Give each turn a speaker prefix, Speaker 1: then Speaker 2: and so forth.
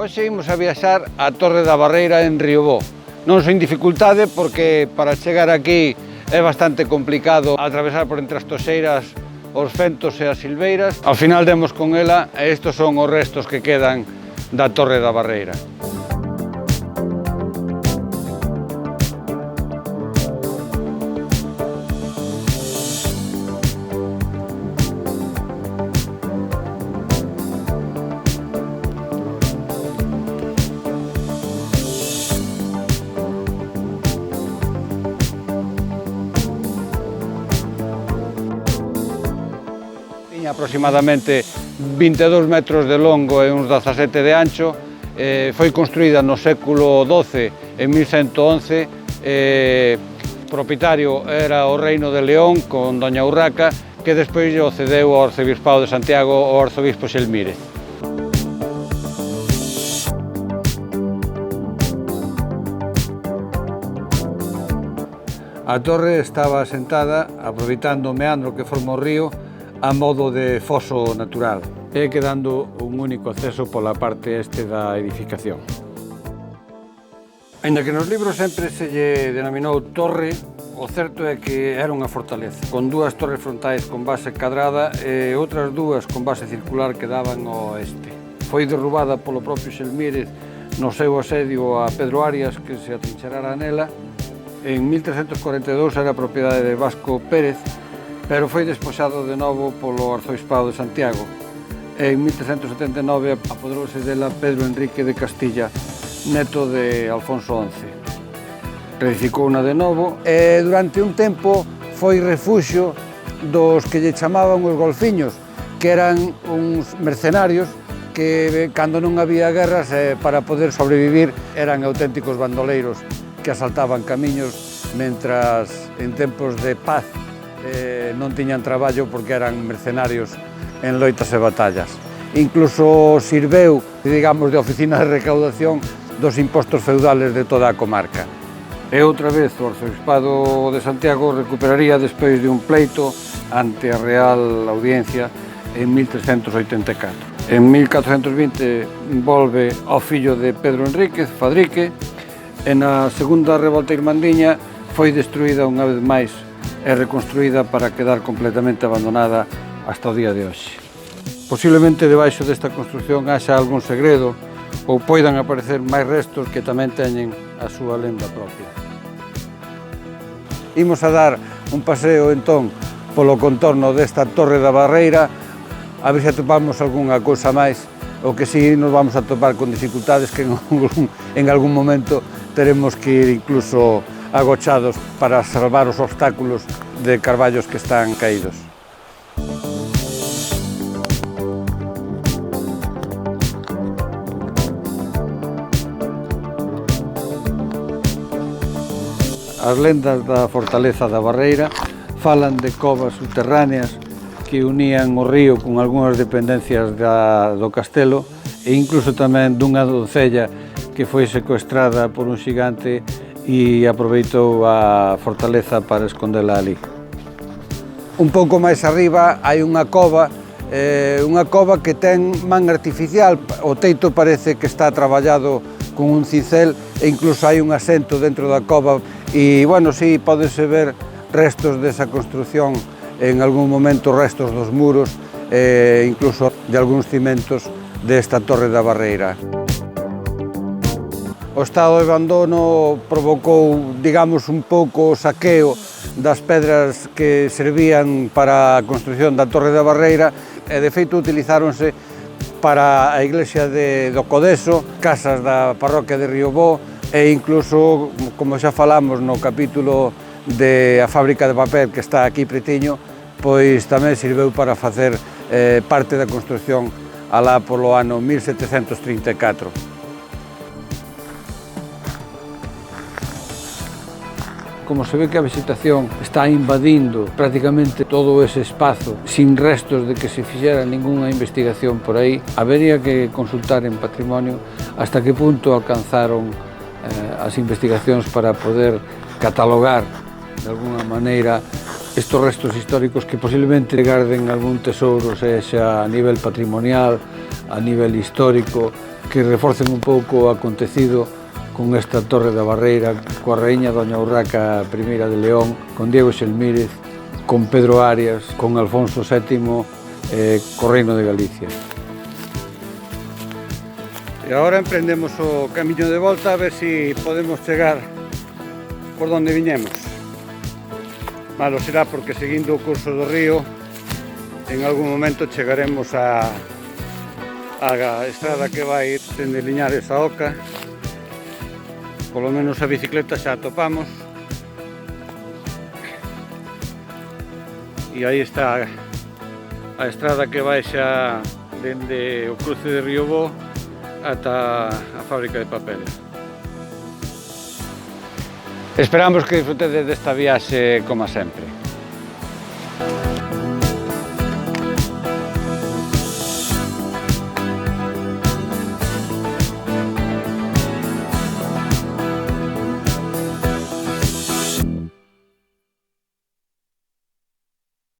Speaker 1: Hoxe imos a viaxar á Torre da Barreira en Riobó. Non sen dificultade porque para chegar aquí é bastante complicado atravesar por entre as toxeiras, os fentos e as silveiras. Ao final demos con ela e estes son os restos que quedan da Torre da Barreira. Aproximadamente 22 metros de longo e uns 17 de ancho. Foi construída no século XII, en 1111. O propietario era o Reino de León con Doña Urraca, que despois o cedeu ao Arcebispado de Santiago ao arzobispo Xelmírez. A torre estaba asentada aproveitando o meandro que forma o río a modo de foso natural, e quedando un único acceso pola parte este da edificación. Aínda que nos libros sempre se lle denominou torre, o certo é que era unha fortaleza, con dúas torres frontais con base cadrada e outras dúas con base circular que daban ao oeste. Foi derrubada polo propio Xelmírez no seu asedio a Pedro Arias, que se atrincherara nela. En 1342 era propiedade de Vasco Pérez, pero foi despoxado de novo polo Arzobispado de Santiago. En 1379 apoderouse dela Pedro Enrique de Castilla, neto de Alfonso XI. Reedificouna de novo e durante un tempo foi refuxio dos que lle chamaban os golfiños, que eran uns mercenarios que, cando non había guerras, para poder sobrevivir, eran auténticos bandoleiros que asaltaban camiños, mentras en tempos de paz non tiñan traballo porque eran mercenarios en loitas e batallas. Incluso sirveu, digamos, de oficina de recaudación dos impostos feudales de toda a comarca. E outra vez o Arzobispado de Santiago recuperaría despois de un pleito ante a Real Audiencia en 1384. En 1420 volve ao fillo de Pedro Enríquez, Fadrique, e na segunda revolta irmandiña foi destruída unha vez máis e reconstruída para quedar completamente abandonada hasta o día de hoxe. Posiblemente debaixo desta construción haxa algún segredo ou poidan aparecer máis restos que tamén teñen a súa lenda propia. Imos a dar un paseo entón polo contorno desta Torre da Barreira a ver se atopamos algunha cousa máis, o que si nos vamos a topar con dificultades que en algún momento teremos que ir incluso agochados para salvar os obstáculos de carballos que están caídos. As lendas da fortaleza da Barreira falan de covas subterráneas que unían o río con algunhas dependencias do castelo e incluso tamén dunha doncella que foi secuestrada por un xigante e aproveitou a fortaleza para escondela ali. Un pouco máis arriba hai unha cova que ten man artificial. O teito parece que está traballado con un cincel e incluso hai un asento dentro da cova e, bueno, si pódese ver restos desa construción, en algún momento restos dos muros e incluso de algúns cimentos desta Torre da Barreira. O estado de abandono provocou, digamos, un pouco o saqueo das pedras que servían para a construción da Torre da Barreira e, de feito, utilizáronse para a iglesia do Codeso, casas da parroquia de Riobó e incluso, como xa falamos no capítulo de a fábrica de papel que está aquí pretiño, pois tamén serveu para facer parte da construción alá polo ano 1734. Como se ve que a vegetación está invadindo prácticamente todo ese espazo sin restos de que se fixera ningunha investigación por aí, habería que consultar en patrimonio hasta que punto alcanzaron as investigacións para poder catalogar de alguna maneira estes restos históricos que posiblemente garden algún tesouro, sexa a nivel patrimonial, a nivel histórico que reforcen un pouco o acontecido con esta Torre da Barreira, coa raíña Doña Urraca I de León, con Diego Xelmírez, con Pedro Arias, con Alfonso VII, co Reino de Galicia. E agora emprendemos o camiño de volta a ver se podemos chegar por donde viñemos. Malo será porque seguindo o curso do río en algún momento chegaremos a estrada que vai dende Liñares a Oca. Polo menos a bicicleta xa atopamos. E aí está a estrada que vai xa dende o cruce de Riobó ata a fábrica de papel. Esperamos que disfrutedes desta viaxe como sempre.